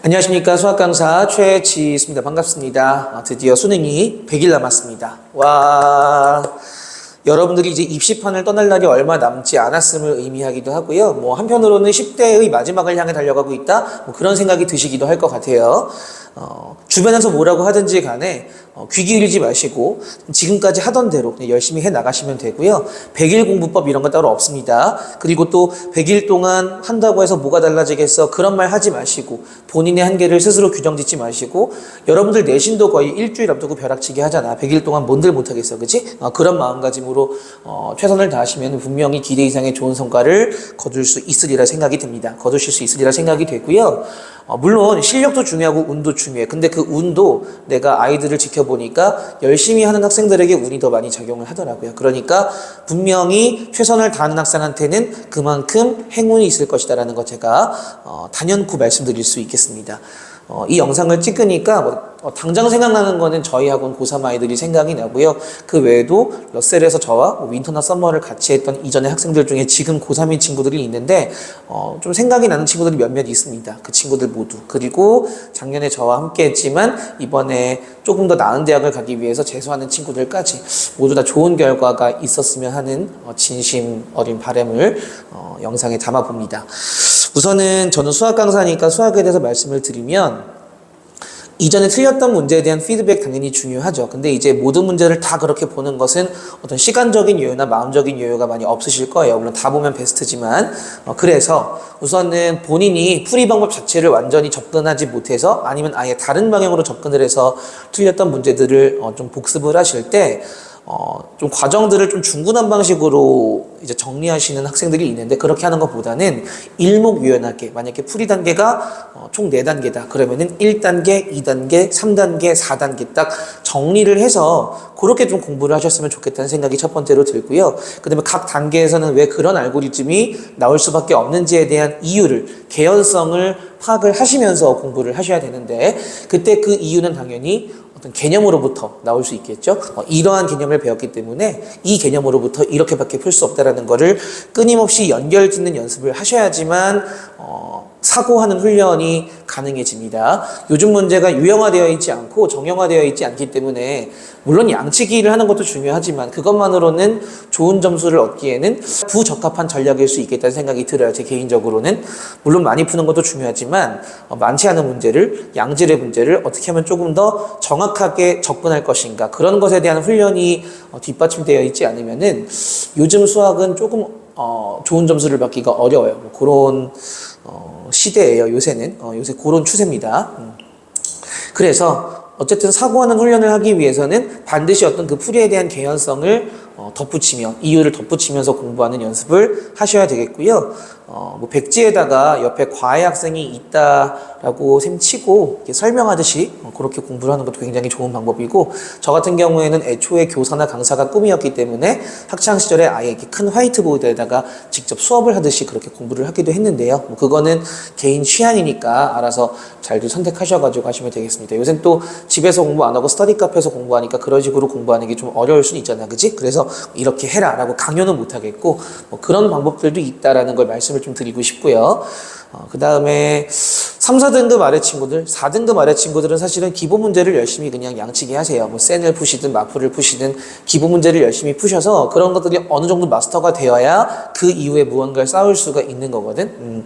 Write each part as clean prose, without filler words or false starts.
안녕하십니까. 수학 강사 최지수입니다. 반갑습니다. 드디어 수능이 100일 남았습니다. 와, 여러분들이 이제 입시판을 떠날 날이 얼마 남지 않았음을 의미하기도 하고요. 한편으로는 10대의 마지막을 향해 달려가고 있다. 그런 생각이 드시기도 할 것 같아요. 주변에서 뭐라고 하든지 간에 귀 기울이지 마시고 지금까지 하던 대로 열심히 해 나가시면 되고요. 100일 공부법 이런 거 따로 없습니다. 그리고 또 100일 동안 한다고 해서 뭐가 달라지겠어? 그런 말 하지 마시고 본인의 한계를 스스로 규정 짓지 마시고 여러분들 내신도 거의 일주일 앞두고 벼락치기 하잖아. 100일 동안 뭔들 못하겠어. 그치? 그런 마음가짐으로 최선을 다하시면 분명히 기대 이상의 좋은 성과를 거둘 수 있으리라 생각이 듭니다. 거두실 수 있으리라 생각이 되고요. 물론 실력도 중요하고 운도 중요해. 근데 그 운도 내가 아이들을 지켜보니까 열심히 하는 학생들에게 운이 더 많이 작용을 하더라고요. 그러니까 분명히 최선을 다하는 학생한테는 그만큼 행운이 있을 것이다라는 것 제가 단연코 말씀드릴 수 있겠습니다. 이 영상을 찍으니까 당장 생각나는 거는 저희 학원 고3 아이들이 생각이 나고요. 그 외에도 러셀에서 저와 윈터나 썸머를 같이 했던 이전의 학생들 중에 지금 고3인 친구들이 있는데 좀 생각이 나는 친구들이 몇몇 있습니다. 그 친구들 모두. 그리고 작년에 저와 함께 했지만 이번에 조금 더 나은 대학을 가기 위해서 재수하는 친구들까지 모두 다 좋은 결과가 있었으면 하는 진심 어린 바람을 영상에 담아봅니다. 우선은 저는 수학 강사니까 수학에 대해서 말씀을 드리면 이전에 틀렸던 문제에 대한 피드백 당연히 중요하죠. 근데 이제 모든 문제를 다 그렇게 보는 것은 어떤 시간적인 여유나 마음적인 여유가 많이 없으실 거예요. 물론 다 보면 베스트지만 그래서 우선은 본인이 풀이 방법 자체를 완전히 접근하지 못해서 아니면 아예 다른 방향으로 접근을 해서 틀렸던 문제들을 좀 복습을 하실 때 좀 과정들을 좀 중구난 방식으로 이제 정리하시는 학생들이 있는데 그렇게 하는 것보다는 일목요연하게 만약에 풀이 단계가 총 4단계다. 그러면은 1단계, 2단계, 3단계, 4단계 딱 정리를 해서 그렇게 좀 공부를 하셨으면 좋겠다는 생각이 첫 번째로 들고요. 그 다음에 각 단계에서는 왜 그런 알고리즘이 나올 수밖에 없는지에 대한 이유를, 개연성을 파악을 하시면서 공부를 하셔야 되는데 그때 그 이유는 당연히 어떤 개념으로부터 나올 수 있겠죠. 이러한 개념을 배웠기 때문에 이 개념으로부터 이렇게밖에 풀 수 없다라는 거를 끊임없이 연결짓는 연습을 하셔야지만 사고하는 훈련이 가능해집니다. 요즘 문제가 유형화되어 있지 않고 정형화되어 있지 않기 때문에 물론 양치기를 하는 것도 중요하지만 그것만으로는 좋은 점수를 얻기에는 부적합한 전략일 수 있겠다는 생각이 들어요. 제 개인적으로는. 물론 많이 푸는 것도 중요하지만 많지 않은 문제를, 양질의 문제를 어떻게 하면 조금 더 정확하게 접근할 것인가 그런 것에 대한 훈련이 뒷받침되어 있지 않으면은 요즘 수학은 조금 좋은 점수를 받기가 어려워요. 그런 시대예요. 요새는 요새 그런 추세입니다. 그래서 어쨌든 사고하는 훈련을 하기 위해서는 반드시 어떤 그 풀이에 대한 개연성을 덧붙이며 이유를 덧붙이면서 공부하는 연습을 하셔야 되겠고요. 백지에다가 옆에 과외 학생이 있다라고 셈치고 이렇게 설명하듯이 그렇게 공부를 하는 것도 굉장히 좋은 방법이고 저 같은 경우에는 애초에 교사나 강사가 꿈이었기 때문에 학창 시절에 아예 이렇게 큰 화이트보드에다가 직접 수업을 하듯이 그렇게 공부를 하기도 했는데요. 그거는 개인 취향이니까 알아서 잘들 선택하셔가지고 하시면 되겠습니다. 요새는 또 집에서 공부 안 하고 스터디 카페에서 공부하니까 그런 식으로 공부하는 게 좀 어려울 수는 있잖아, 그치? 그래서 이렇게 해라 라고 강요는 못 하겠고 그런 방법들도 있다라는 걸 말씀을 좀 드리고 싶고요. 그 다음에 3, 4등급 아래 친구들, 4등급 아래 친구들은 사실은 기본 문제를 열심히 그냥 양치기 하세요. 센을 푸시든 마풀을 푸시든 기본 문제를 열심히 푸셔서 그런 것들이 어느 정도 마스터가 되어야 그 이후에 무언가를 쌓을 수가 있는 거거든.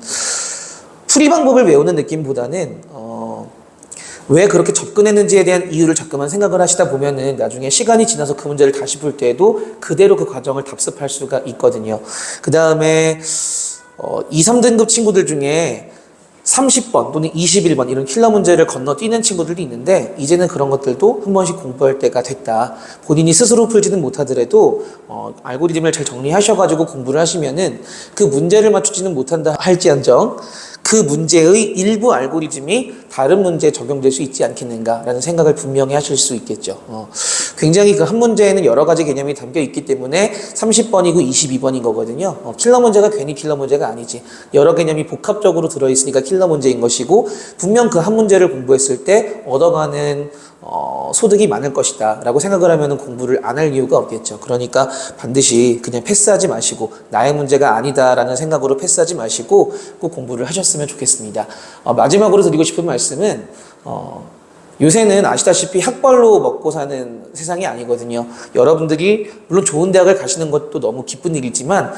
풀이 방법을 외우는 느낌보다는 왜 그렇게 접근했는지에 대한 이유를 자꾸만 생각을 하시다 보면은 나중에 시간이 지나서 그 문제를 다시 풀 때에도 그대로 그 과정을 답습할 수가 있거든요. 그 다음에 2, 3등급 친구들 중에 30번 또는 21번 이런 킬러 문제를 건너뛰는 친구들도 있는데 이제는 그런 것들도 한 번씩 공부할 때가 됐다. 본인이 스스로 풀지는 못하더라도 알고리즘을 잘 정리하셔가지고 공부를 하시면은 그 문제를 맞추지는 못한다 할지언정 그 문제의 일부 알고리즘이 다른 문제에 적용될 수 있지 않겠는가라는 생각을 분명히 하실 수 있겠죠. 굉장히 그 한 문제에는 여러 가지 개념이 담겨 있기 때문에 30번이고 22번인 거거든요. 킬러 문제가 괜히 킬러 문제가 아니지. 여러 개념이 복합적으로 들어있으니까 킬러 문제인 것이고 분명 그 한 문제를 공부했을 때 얻어가는 소득이 많을 것이다 라고 생각을 하면 공부를 안 할 이유가 없겠죠. 그러니까 반드시 그냥 패스하지 마시고 나의 문제가 아니다 라는 생각으로 패스하지 마시고 꼭 공부를 하셨으면 하셨으면 좋겠습니다. 마지막으로 드리고 싶은 말씀은 요새는 아시다시피 학벌로 먹고 사는 세상이 아니거든요. 여러분들이 물론 좋은 대학을 가시는 것도 너무 기쁜 일이지만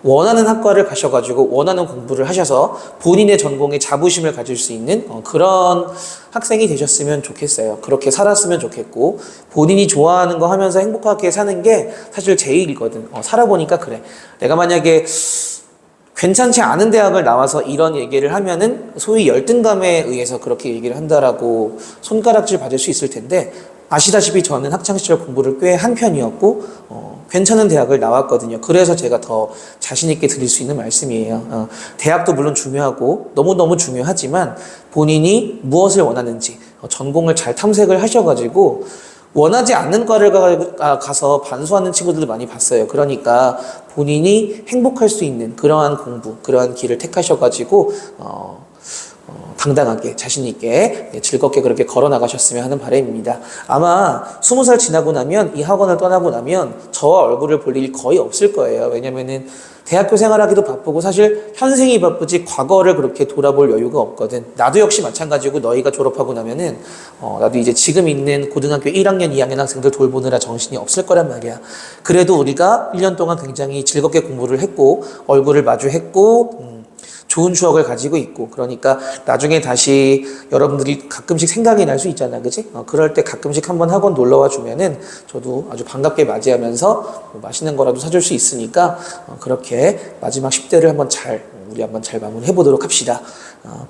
원하는 학과를 가셔가지고 원하는 공부를 하셔서 본인의 전공에 자부심을 가질 수 있는 그런 학생이 되셨으면 좋겠어요. 그렇게 살았으면 좋겠고 본인이 좋아하는 거 하면서 행복하게 사는 게 사실 제일이거든. 살아보니까 그래. 내가 만약에 괜찮지 않은 대학을 나와서 이런 얘기를 하면은 소위 열등감에 의해서 그렇게 얘기를 한다라고 손가락질 받을 수 있을 텐데 아시다시피 저는 학창시절 공부를 꽤 한 편이었고 괜찮은 대학을 나왔거든요. 그래서 제가 더 자신 있게 드릴 수 있는 말씀이에요. 대학도 물론 중요하고 너무너무 중요하지만 본인이 무엇을 원하는지 전공을 잘 탐색을 하셔가지고 원하지 않는 과를 가서 반수하는 친구들도 많이 봤어요. 그러니까 본인이 행복할 수 있는 그러한 공부, 그러한 길을 택하셔가지고 당당하게 자신있게 즐겁게 그렇게 걸어 나가셨으면 하는 바람입니다. 아마 20살 지나고 나면 이 학원을 떠나고 나면 저와 얼굴을 볼 일이 거의 없을 거예요. 왜냐면은 대학교 생활하기도 바쁘고 사실 현생이 바쁘지 과거를 그렇게 돌아볼 여유가 없거든. 나도 역시 마찬가지고 너희가 졸업하고 나면은 나도 이제 지금 있는 고등학교 1학년, 2학년 학생들 돌보느라 정신이 없을 거란 말이야. 그래도 우리가 1년 동안 굉장히 즐겁게 공부를 했고 얼굴을 마주했고 좋은 추억을 가지고 있고 그러니까 나중에 다시 여러분들이 가끔씩 생각이 날 수 있잖아, 그지? 그럴 때 가끔씩 한번 학원 놀러와 주면은 저도 아주 반갑게 맞이하면서 맛있는 거라도 사줄 수 있으니까 그렇게 마지막 10대를 우리 한번 잘 마무리해 보도록 합시다.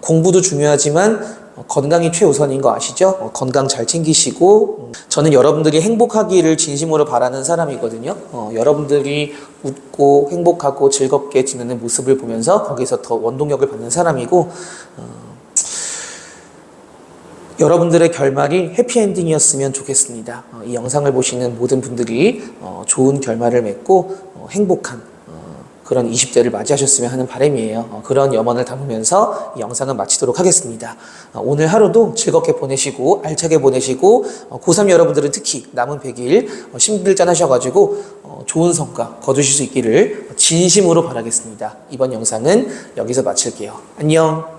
공부도 중요하지만 건강이 최우선인 거 아시죠? 건강 잘 챙기시고 저는 여러분들이 행복하기를 진심으로 바라는 사람이거든요. 여러분들이 웃고 행복하고 즐겁게 지내는 모습을 보면서 거기서 더 원동력을 받는 사람이고 여러분들의 결말이 해피엔딩이었으면 좋겠습니다. 이 영상을 보시는 모든 분들이 좋은 결말을 맺고 행복한 그런 20대를 맞이하셨으면 하는 바람이에요. 그런 염원을 담으면서 이 영상은 마치도록 하겠습니다. 오늘 하루도 즐겁게 보내시고 알차게 보내시고 고3 여러분들은 특히 남은 100일 심들짠 하셔가지고 좋은 성과 거두실 수 있기를 진심으로 바라겠습니다. 이번 영상은 여기서 마칠게요. 안녕.